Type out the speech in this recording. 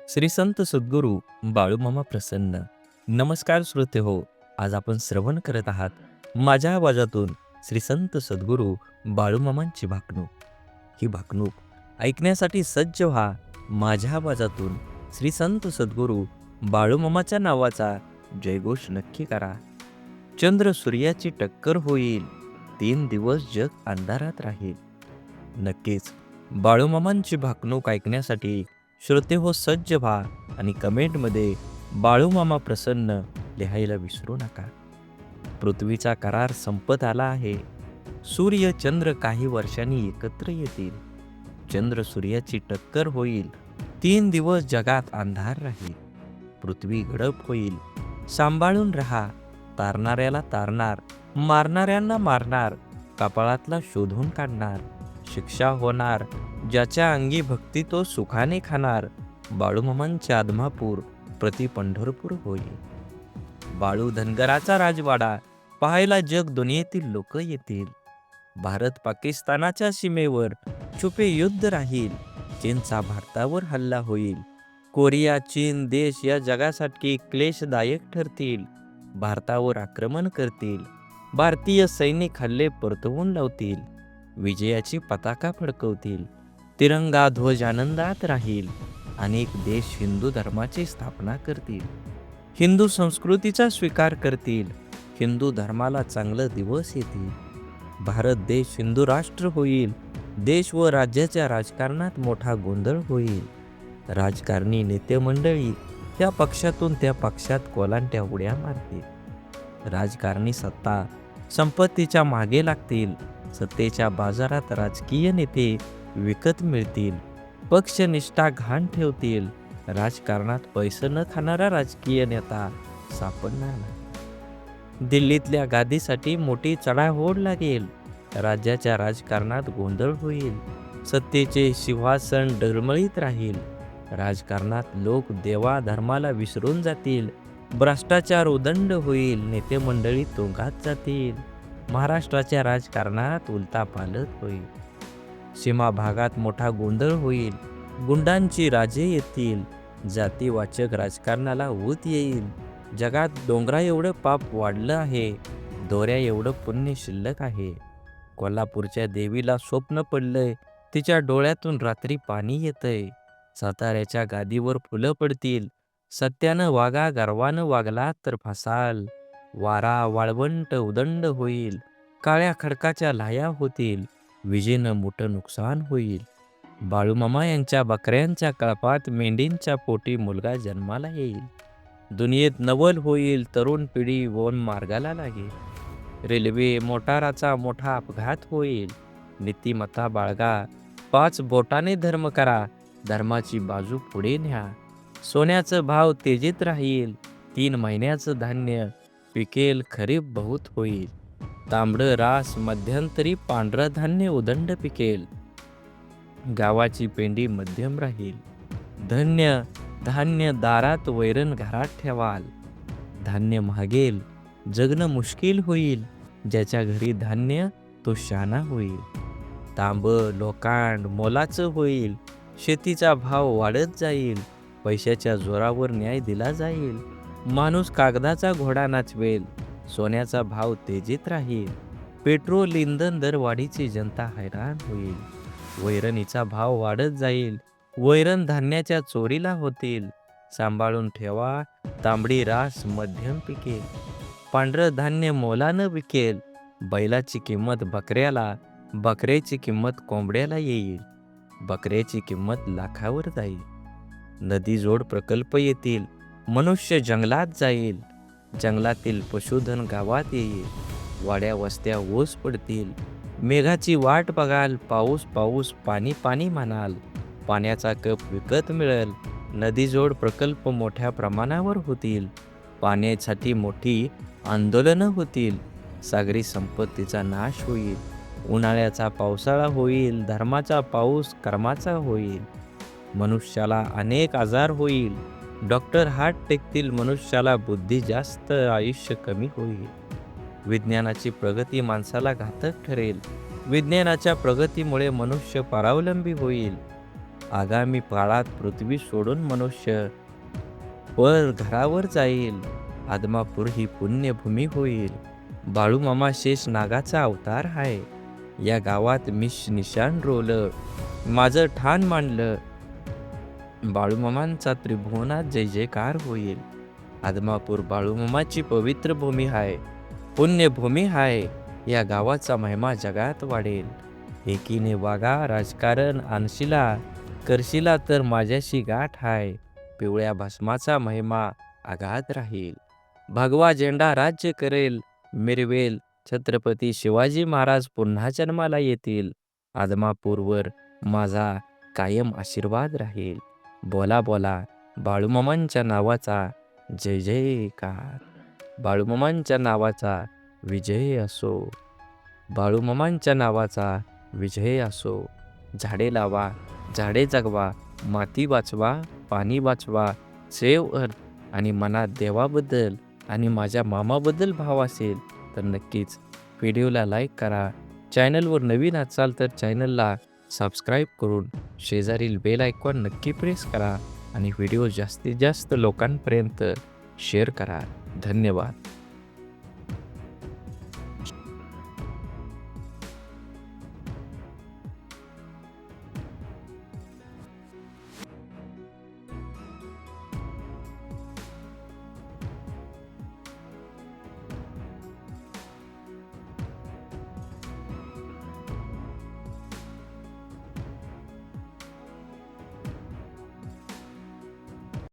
श्री संत सद्गुरू बाळूमामा प्रसन्न. नमस्कार श्रोते हो. आज आपण श्रवण करत आहात माझ्या आवाजातून श्री संत सद्गुरू बाळूमामांची भाकणूक. ही भाकणूक ऐकण्यासाठी सज्ज व्हा. माझ्या आवाजातून श्री संत सद्गुरू बाळूमामाच्या नावाचा जयघोष नक्की करा. चंद्र सूर्याची टक्कर होईल, 3 दिवस जग अंधारात राहील. नक्कीच बाळूमामांची भाकणूक ऐकण्यासाठी श्रोते हो सज्ज व्हा आणि कमेंटमध्ये बाळूमामा प्रसन्न लिहायला विसरू नका. पृथ्वीचा करार संपत आला आहे. सूर्य चंद्र काही वर्षांनी एकत्र येतील. चंद्र सूर्याची टक्कर होईल, 3 दिवस जगात अंधार राहील. पृथ्वी गडप होईल, सांभाळून राहा. तारणाऱ्याला तारणार, मारणाऱ्यांना मारणार, कपाळातला शोधून काढणार. शिक्षा होणार, ज्याच्या अंगी भक्ती तो सुखाने खाणार. बाळूमामांचे आदमापूर प्रति पंढरपूर होईल. बाळू धनगराचा राजवाडा पाहायला जग दुनियेतील लोक येतील. भारत पाकिस्तानाच्या सीमेवर छुपे युद्ध राहील. चीनचा भारतावर हल्ला होईल. कोरिया चीन देश या जगासाठी क्लेशदायक ठरतील. भारतावर आक्रमण करतील. भारतीय सैनिक हल्ले परतवून लावतील. विजयाची पताका फडकवतील. तिरंगा ध्वज आनंदात राहील. अनेक देश हिंदू धर्माची स्थापना करतील. हिंदू संस्कृतीचा स्वीकार करतील. हिंदू धर्माला चांगले दिवस येतील. भारत देश हिंदू राष्ट्र होईल. देश व राज्याच्या राजकारणात मोठा गोंधळ होईल. राजकारणी नेते मंडळी त्या पक्षातून त्या पक्षात कोलांट्या उड्या मारतील. राजकारणी सत्ता संपत्तीच्या मागे लागतील. सत्तेच्या बाजारात राजकीय नेते विकत मिळतील. पक्षनिष्ठा घाण ठेवतील. राजकारणात पैसे न खाणारा राजकीय नेता सापडणार नाही. दिल्लीतल्या गादीसाठी मोठी चढाओढ लागेल. राज्याच्या राजकारणात गोंधळ होईल. सत्तेचे सिंहासन डळमळीत राहील. राजकारणात लोक देवा धर्माला विसरून जातील. भ्रष्टाचार उदंड होईल. नेते मंडळी तुरुंगात जातील. महाराष्ट्राच्या राजकारणात उलथापालथ होईल. सीमा भागात मोठा गोंधळ होईल. गुंडांची राजे येतील. जातीवाचक राजकारणाला ऊत येईल. जगात डोंगरा एवढं पाप वाढलं आहे. दोऱ्या एवढं पुण्य शिल्लक आहे. कोल्हापूरच्या देवीला स्वप्न पडलंय. तिच्या डोळ्यातून रात्री पाणी येतंय. साताऱ्याच्या गादीवर फुलं पडतील. सत्यानं वागा, गर्वानं वागला तर फसाल. वारा वाळवंट उदंड होईल. काळ्या खडकाच्या लाया होतील. विजेनं मोठं नुकसान होईल. बाळूमामा यांच्या बकऱ्यांच्या कळपात मेंढींच्या पोटी मुलगा जन्माला येईल. दुनियेत नवल होईल. तरुण पिढी वन मार्गाला लागेल. रेल्वे मोटाराचा मोठा अपघात होईल. नीतिमत्ता बाळगा. 5 बोटाने धर्म करा. धर्माची बाजू पुढे न्या. सोन्याचं भाव तेजीत राहील. 3 महिन्याचं धान्य पिकेल. खरीप बहुत होईल. तांबडं रास मध्यंतरी पांढरं धान्य उदंड पिकेल. गावाची पेंडी मध्यम राहील. धन्य धान्य दारात, वैरण घरात ठेवाल. धान्य महागेल. जगणं मुश्किल होईल. ज्याच्या घरी धान्य तो शाना होईल. तांब लोकांड मोलाचं होईल. शेतीचा भाव वाढत जाईल. पैशाच्या जोरावर न्याय दिला जाईल. माणूस कागदाचा घोडा नाचवेल. सोन्याचा भाव तेजीत राहील. पेट्रोल इंधन दरवाढीची जनता हैराण होईल. वैरणीचा भाव वाढत जाईल. वैरण धान्याच्या चोरीला होतील. सांभाळून ठेवा. तांबडी रास मध्यम पिकेल. पांढरं धान्य मोलानं विकेल. बैलाची किंमत बकऱ्याला, बकऱ्याची किंमत कोंबड्याला येईल. बकऱ्याची किंमत लाखावर जाईल. नदी जोड प्रकल्प येतील. मनुष्य जंगलात जाईल. जंगलातील पशुधन गावात येईल. वाड्या वस्त्या ओस पडतील. मेघाची वाट बघाल. पाऊस पाऊस पाणी पाणी म्हणाल. पाण्याचा कप विकत मिळेल. नदीजोड प्रकल्प मोठ्या प्रमाणावर होतील. पाण्यासाठी मोठी आंदोलनं होतील. सागरी संपत्तीचा नाश होईल. उन्हाळ्याचा पावसाळा होईल. धर्माचा पाऊस कर्माचा होईल. मनुष्याला अनेक आजार होईल. डॉक्टर हात टेकतील. मनुष्याला बुद्धी जास्त, आयुष्य कमी होईल. विज्ञानाची प्रगती माणसाला घातक ठरेल. विज्ञानाच्या प्रगतीमुळे मनुष्य परावलंबी होईल. आगामी काळात पृथ्वी सोडून मनुष्य पर घरावर जाईल. आदमापूर ही पुण्यभूमी होईल. बाळूमामा शेष नागाचा अवतार आहे. या गावात मी निशाण रोवलं, माझं ठाण मांडलं. बाळूमामांचा त्रिभुवनात जय जयकार होईल. आदमापूर बाळूमामाची पवित्र भूमी आहे, पुण्यभूमी आहे. या गावाचा महिमा जगात वाढेल. एकीने वागा राजकारण आणशिला, करशिला तर माझ्याशी गाठ आहे. पिवळ्या भस्माचा महिमा आगाध राहील. भगवा झेंडा राज्य करेल, मिरवेल. छत्रपती शिवाजी महाराज पुन्हा जन्माला येतील. आदमापूरवर माझा कायम आशीर्वाद राहील. बोला बोला बाळूमामांच्या नावाचा जय जयकार. बाळूमामांच्या नावाचा विजय असो. बाळूमामांच्या नावाचा विजय असो. झाडे लावा, झाडे जगवा, माती वाचवा, पाणी वाचवा. सेव अर्थ आणि मनात देवाबद्दल आणि माझ्या मामाबद्दल भाव असेल तर नक्कीच व्हिडिओला लाईक करा. चॅनलवर नवीन असाल तर चॅनलला सबस्क्राईब करून शेजारील बेल आयकॉन नक्की प्रेस करा आणि व्हिडिओ जास्तीत जास्त लोकांपर्यंत शेअर करा. धन्यवाद.